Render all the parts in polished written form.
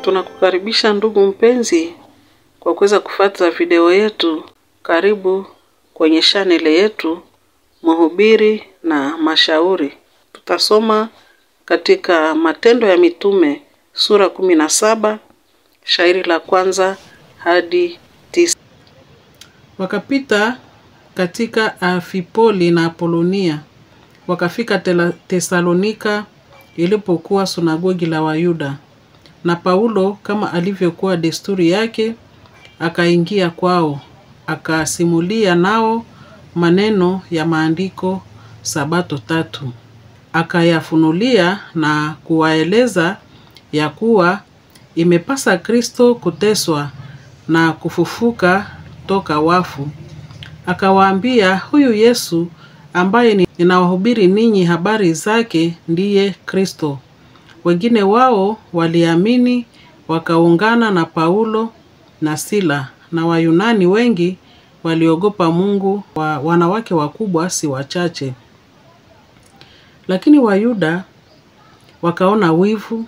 Tunakukaribisha ndugu mpenzi kwa kuweza kufuata video yetu. Karibu kwenye channel yetu Mhubiri na Mashauri. Tutasoma katika Matendo ya Mitume sura 17 shairi la 1 hadi 9. Wakapita katika Amfipoli na Apolonia, wakafika Tesalonika ilipokuwa sunagogi la Wayuda. Na Paulo kama alivyokuwa desturi yake akaingia kwao, akasimulia nao maneno ya maandiko Sabato 3. Akayafunulia na kuwaeleza ya kuwa imepasa Kristo kuteswa na kufufuka toka wafu. Akawaambia, huyu Yesu ambaye ninawahubiri ninyi habari zake ndiye Kristo. Wengine wao waliamini wakaungana na Paulo na Sila, na Wayunani wengi waliogopa Mungu, wanawake wakubwa si wachache. Lakini Wayuda wakaona wivu,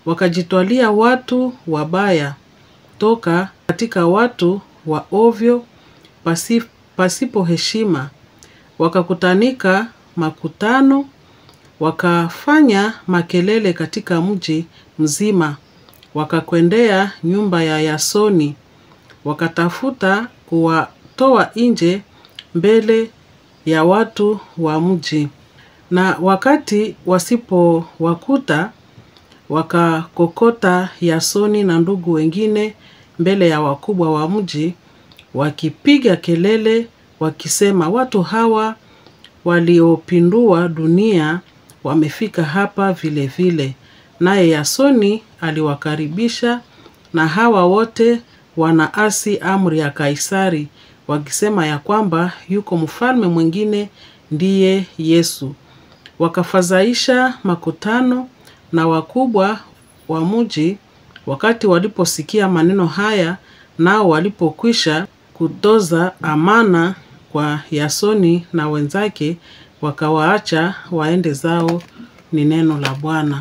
wakajitwalia watu wabaya toka katika watu wa ovyo pasipo heshima. Wakakutanika makutano, wakafanya makelele katika mji mzima, wakakwendea nyumba ya Yasoni, wakatafuta kuwatoa nje mbele ya watu wa mji. Na wakati wasipowakuta, wakakokota Yasoni na ndugu wengine mbele ya wakubwa wa mji, wakipiga kelele wakisema, watu hawa waliopindua dunia wamefika hapa vile vile. Naye Yasoni aliwakaribisha, na hawa wote wanaasi amri ya Kaisari, wakisema ya kwamba yuko mfalme mwingine ndiye Yesu. Wakafadhaisha makutano na wakubwa wa mji. Wakati waliposikia maneno haya, nao walipokwisha kutoza amana kwa Yasoni na wenzake, wakawaacha waende zao. Ni neno la Bwana.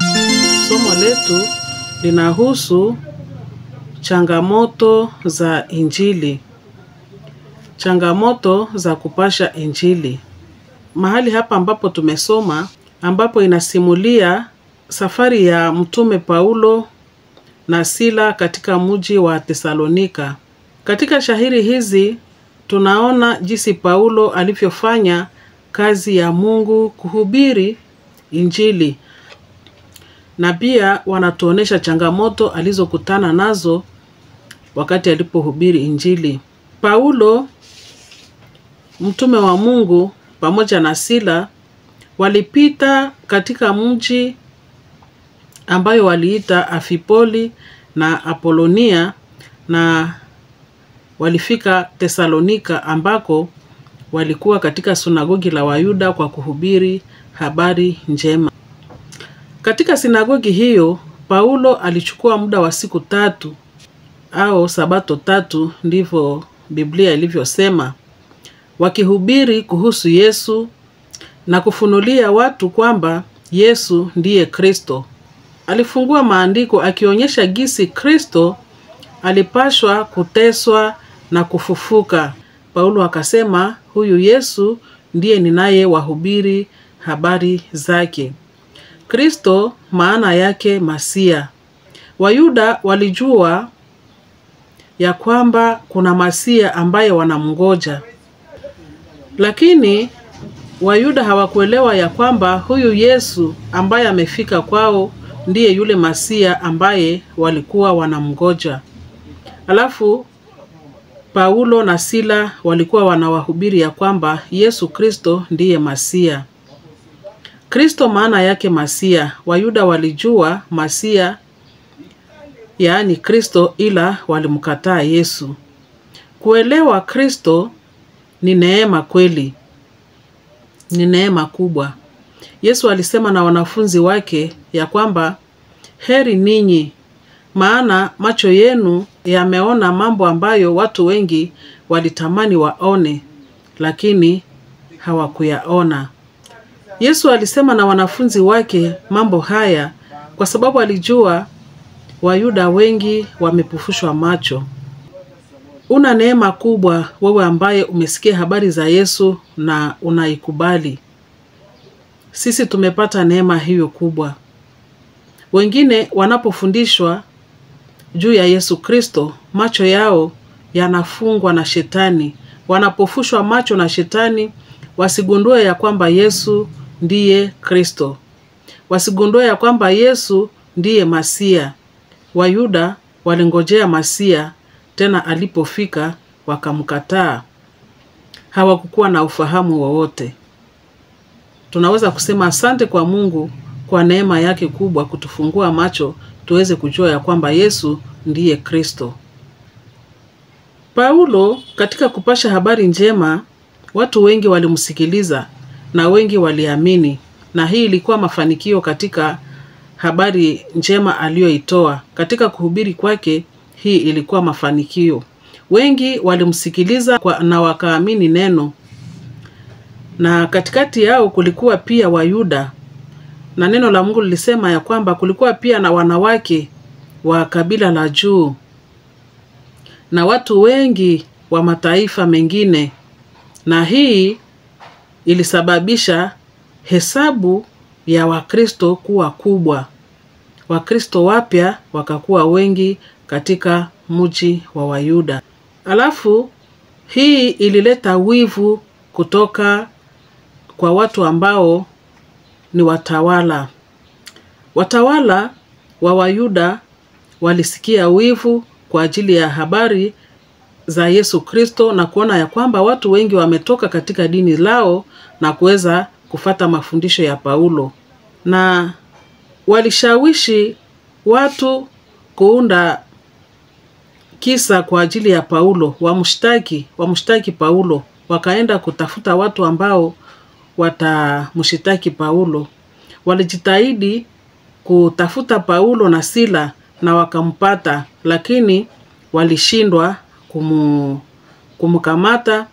Somo letu linahusu changamoto za Injili. Changamoto za kupasha Injili. Mahali hapa ambapo tumesoma, ambapo inasimulia safari ya mtume Paulo na Sila katika mji wa Tesalonika. Katika shahiri hizi tunaona jinsi Paulo alivyofanya kazi ya Mungu kuhubiri Injili. Na pia wanatuonesha changamoto alizokutana nazo wakati alipohubiri Injili. Paulo, mtume wa Mungu, pamoja na Sila walipita katika mji ambayo waliita Amfipoli na Apolonia, na walifika Tesalonika ambako walikuwa katika sunagogi la Wayuda kwa kuhubiri habari njema. Katika sinagogi hiyo, Paulo alichukua muda wa siku 3 au Sabato 3, ndivyo Biblia ilivyosema, wakihubiri kuhusu Yesu na kufunulia watu kwamba Yesu ndiye Kristo. Alifungua maandiko akionyesha jinsi Kristo alipashwa kuteswa na kufufuka. Paulo akasema, huyu Yesu ndiye ninayewahubiri habari zake. Kristo maana yake Masia. Wayuda walijua ya kwamba kuna Masia ambaye wanamngoja. Lakini Wayuda hawakuelewa ya kwamba huyu Yesu ambaye amefika kwao ndiye yule Masia ambaye walikuwa wanamngoja. Alafu Paulo na Sila walikuwa wanawahubiri ya kwamba Yesu Kristo ndiye Masia. Kristo maana yake Masia. Wayuda walijua Masia, yaani Kristo, ila walimkataa Yesu. Kuelewa Kristo ni neema kweli. Ni neema kubwa. Yesu alisema na wanafunzi wake ya kwamba heri ninyi, maana macho yenu yameona mambo ambayo watu wengi walitamani waone, lakini hawakuyaona. Yesu alisema na wanafunzi wake mambo haya kwa sababu alijua Wayuda wengi wamepofushwa macho. Una neema kubwa wewe ambaye umesikia habari za Yesu na unaikubali. Sisi tumepata neema hiyo kubwa. Wengine wanapofundishwa juu ya Yesu Kristo, macho yao yanafungwa na shetani. Wanapofushwa macho na shetani, wasigundue ya kwamba Yesu ndiye Kristo. Wasigundue ya kwamba Yesu ndiye Masia. Wayuda walingojea Masia, tena alipofika wakamkataa. Hawakukuwa na ufahamu wowote. Tunaweza kusema asante kwa Mungu kwa neema yake kubwa kutufungua macho tuweze kujua ya kwamba Yesu ndiye Kristo. Paulo katika kupasha habari njema, watu wengi walimsikiliza na wengi waliamini, na hii ilikuwa mafanikio katika habari njema aliyoitoa. Katika kuhubiri kwake, hii ilikuwa mafanikio. Wengi walimsikiliza na wakaamini neno. Na katikati yao kulikuwa pia Wayuda. Na neno la Mungu lilisema ya kwamba kulikuwa pia na wanawake wa kabila la juu na watu wengi wa mataifa mengine. Na hii ilisababisha hesabu ya Wakristo kuwa kubwa. Wakristo wapya wakakuwa wengi katika mji wa Wayuda. Alafu hii ilileta wivu kutoka kwa watu ambao ni watawala. Watawala wa Wayuda walisikia wivu kwa ajili ya habari za Yesu Kristo na kuona ya kwamba watu wengi wametoka katika dini lao na kuweza kufata mafundisho ya Paulo. Na walishawishi watu kuunda kisa kwa ajili ya Paulo, wamshtaki Paulo. Wakaenda kutafuta watu ambao watamshitaki Paulo. Walijitahidi kutafuta Paulo na Sila na wakampata, lakini walishindwa kumkamata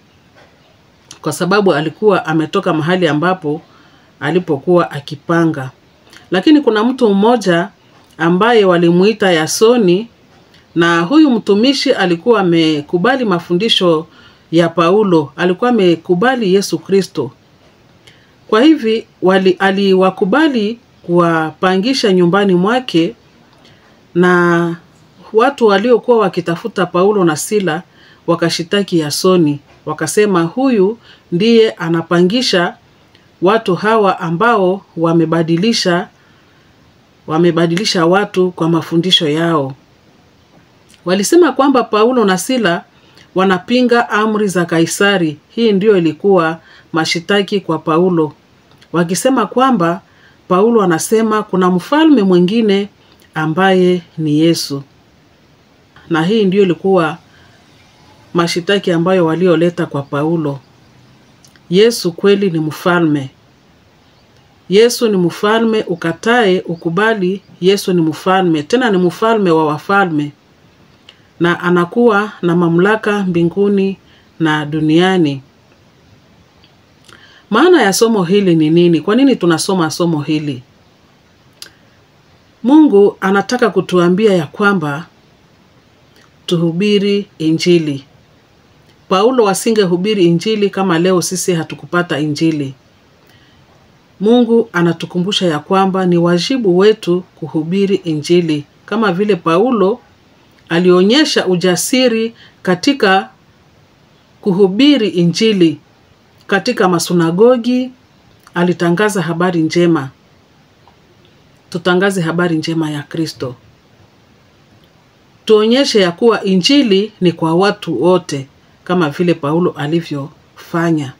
kwa sababu alikuwa ametoka mahali ambapo alipokuwa akipanga. Lakini kuna mtu mmoja ambaye walimuita Yasoni, na huyu mtumishi alikuwa amekubali mafundisho ya Paulo, alikuwa amekubali Yesu Kristo. Kwa hivi aliwakubali kuwapangisha nyumbani mwake, na watu waliokuwa wakitafuta Paulo na Sila wakashitaki Yasoni. Wakasema huyu ndiye anapangisha watu hawa ambao wamebadilisha watu kwa mafundisho yao. Walisema kwamba Paulo na Sila wanapinga amri za Kaisari. Hii ndio ilikuwa mashitaki kwa Paulo. Wakisema kwamba Paulo anasema kuna mfalme mwingine ambaye ni Yesu. Na hii ndio ilikuwa mashitaki ambayo walioleta kwa Paulo. Yesu kweli ni mfalme. Yesu ni mfalme, ukatae ukubali Yesu ni mfalme. Tena ni mfalme wa wafalme. Na anakuwa na mamlaka mbinguni na duniani. Maana ya somo hili ni nini? Kwa nini tunasoma somo hili? Mungu anataka kutuambia ya kwamba tuhubiri injili. Paulo asingehubiri injili kama leo sisi hatukupata injili. Mungu anatukumbusha ya kwamba ni wajibu wetu kuhubiri injili. Kama vile Paulo alionyesha ujasiri katika kuhubiri injili. Katika masunagogi alitangaza habari njema. Tutangaze habari njema ya Kristo. Tuonyeshe ya kuwa injili ni kwa watu wote kama vile Paulo alivyofanya.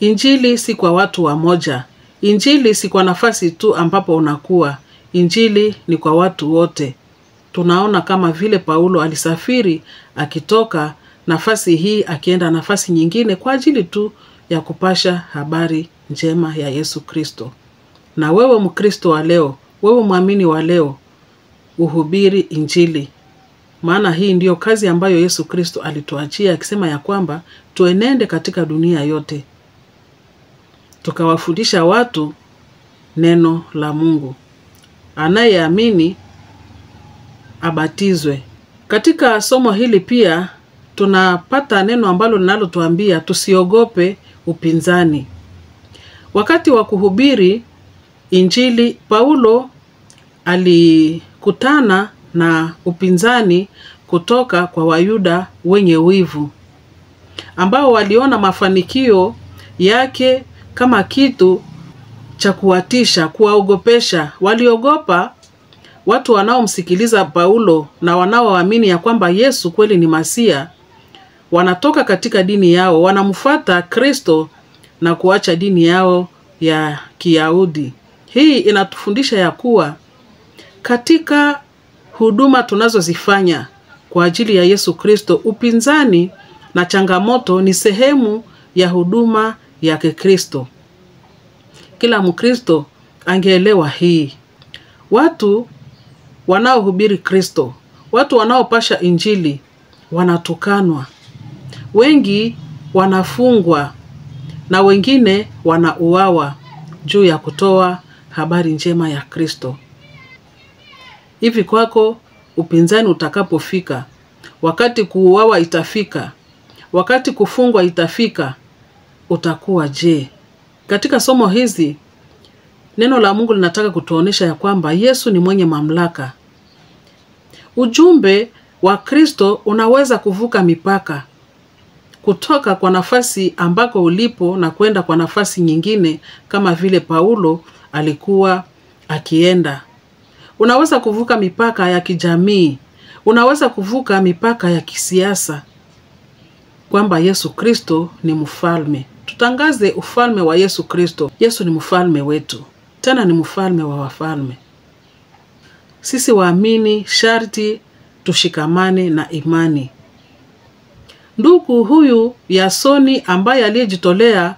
Injili si kwa watu wamoja. Injili si kwa nafasi tu ambapo unakuwa. Injili ni kwa watu wote. Tunaona kama vile Paulo alisafiri akitoka nafasi hii akienda nafasi nyingine kwa ajili tu ya kupasha habari njema ya Yesu Kristo. Na wewe Mkristo wa leo, wewe muamini wa leo, uhubiri injili. Maana hii ndiyo kazi ambayo Yesu Kristo alituachia akisema ya kwamba tuenende katika dunia yote, tukawafundisha watu neno la Mungu. anayeamini abatizwe. Katika somo hili pia tunapata neno ambalo linalotuambia tusiogope upinzani. Wakati wa kuhubiri Injili, Paulo alikutana na upinzani kutoka kwa Wayuda wenye wivu, ambao waliona mafanikio yake kama kitu cha kuwatisha, kuwaogopesha. Waliogopa watu wanaomsikiliza Paulo na wanaoamini ya kwamba Yesu kweli ni Masia, wanatoka katika dini yao, wanamfuata Kristo na kuacha dini yao ya Kiyahudi. Hii inatufundisha ya kuwa katika huduma tunazozifanya kwa ajili ya Yesu Kristo, upinzani na changamoto ni sehemu ya huduma ya Kikristo. Kila Mkristo angeelewa hii. Watu wanaohubiri Kristo, watu wanaopasha Injili wanatukanwa, wengi wanafungwa na wengine wanauawa juu ya kutoa habari njema ya Kristo. Hivi kwako upinzani utakapofika, wakati kuuawa itafika, wakati kufungwa itafika, utakuwa je? Katika somo hizi neno la Mungu linataka kutuonesha ya kwamba Yesu ni mwenye mamlaka. Ujumbe wa Kristo unaweza kuvuka mipaka, kutoka kwa nafasi ambako ulipo na kwenda kwa nafasi nyingine, kama vile Paulo alikuwa akienda. Unaweza kuvuka mipaka ya kijamii, unaweza kuvuka mipaka ya kisiasa, kwamba Yesu Kristo ni mfalme. Tutangaze ufalme wa Yesu Kristo. Yesu ni mfalme wetu, tena ni mfalme wa wafalme. Sisi waamini sharti tushikamane na imani. Ndugu huyu Yasoni ambaye aliyejitolea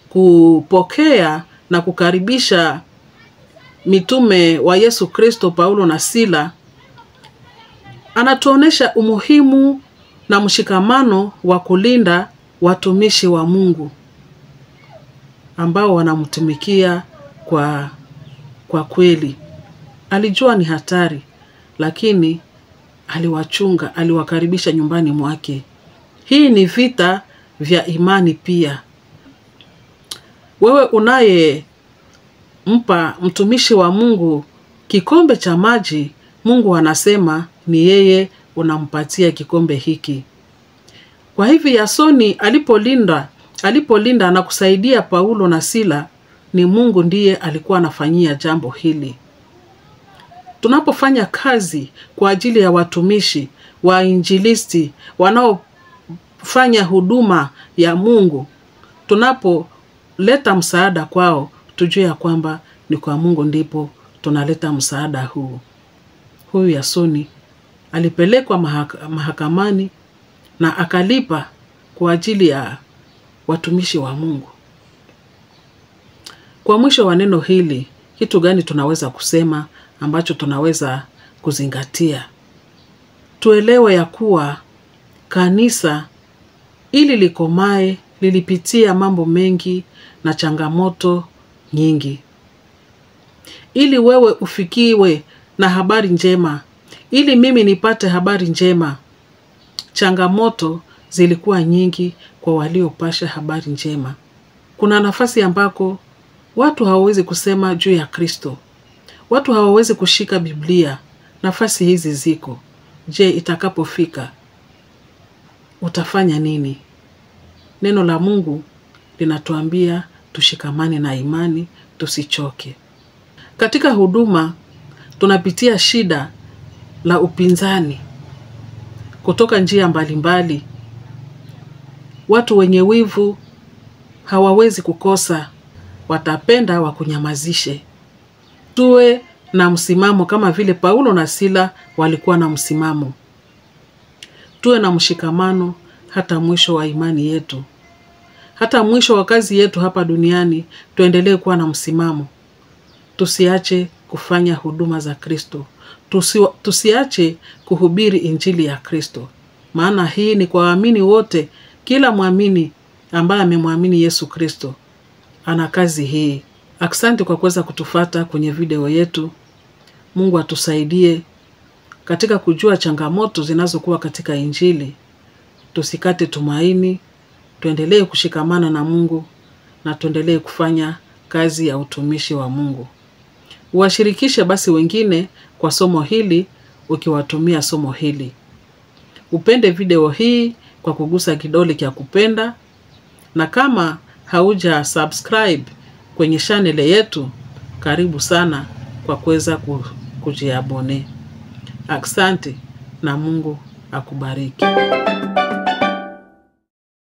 kupokea na kukaribisha mitume wa Yesu Kristo, Paulo na Sila, anatuonesha umuhimu na mshikamano wa kulinda watumishi wa Mungu ambao wanamtumikia kwa kweli. Alijua ni hatari, lakini aliwachunga, aliwakaribisha nyumbani mwake. Hii ni vita vya imani pia. Wewe unaye mpa mtumishi wa Mungu kikombe cha maji, Mungu anasema ni yeye unampatia kikombe hiki. Kwa hivi Yasoni alipolinda na kusaidia Paulo na Sila, ni Mungu ndiye alikuwa anafanyia jambo hili. Tunapofanya kazi kwa ajili ya watumishi, wainjilisti, wanaofanya huduma ya Mungu, tunapoleta msaada kwao, tujue ya kwamba ni kwa Mungu ndipo tunaleta msaada huu. Huyu Yasoni alipelekwa mahakamani na akalipa kwa ajili ya watumishi wa Mungu. Kwa mwisho wa neno hili, kitu gani tunaweza kusema ambacho tunaweza kuzingatia? Tuelewe ya kuwa kanisa ili likomae lilipitia mambo mengi na changamoto nyingi. Ili wewe ufikiwe na habari njema, ili mimi nipate habari njema, changamoto zilikuwa nyingi kwa waliopasha habari njema. Kuna nafasi ambako watu hawawezi kusema juu ya Kristo, watu hawawezi kushika Biblia. Nafasi hizi ziko. Je, itakapofika utafanya nini? Neno la Mungu linatuambia tushikamane na imani, tusichoke. Katika huduma tunapitia shida la upinzani kutoka njia mbalimbali. Watu wenye wivu hawawezi kukosa, watapenda wakunyamazishe. Tuwe na msimamo kama vile Paulo na Sila walikuwa na msimamo. Tuwe na mshikamano hata mwisho wa imani yetu. Hata mwisho wa kazi yetu hapa duniani, tuendelee kuwa na msimamo. Tusiache kufanya huduma za Kristo. Tusiache kuhubiri Injili ya Kristo. Maana hii ni kwa waamini wote. Kila muamini ambaye amemwamini Yesu Kristo ana kazi hii. Asante kwa kuweza kutufuata kwenye video yetu. Mungu atusaidie katika kujua changamoto zinazokuwa katika Injili. Tusikate tumaini, tuendelee kushikamana na Mungu na tuendelee kufanya kazi ya utumishi wa Mungu. Uwashirikishe basi wengine kwa somo hili ukiwatumia somo hili. Upende video hii kwa kugusa kidole cha kupenda, na kama hauja subscribe kwenye channel yetu, karibu sana kwa kuweza kujiabone. Asante na Mungu akubariki.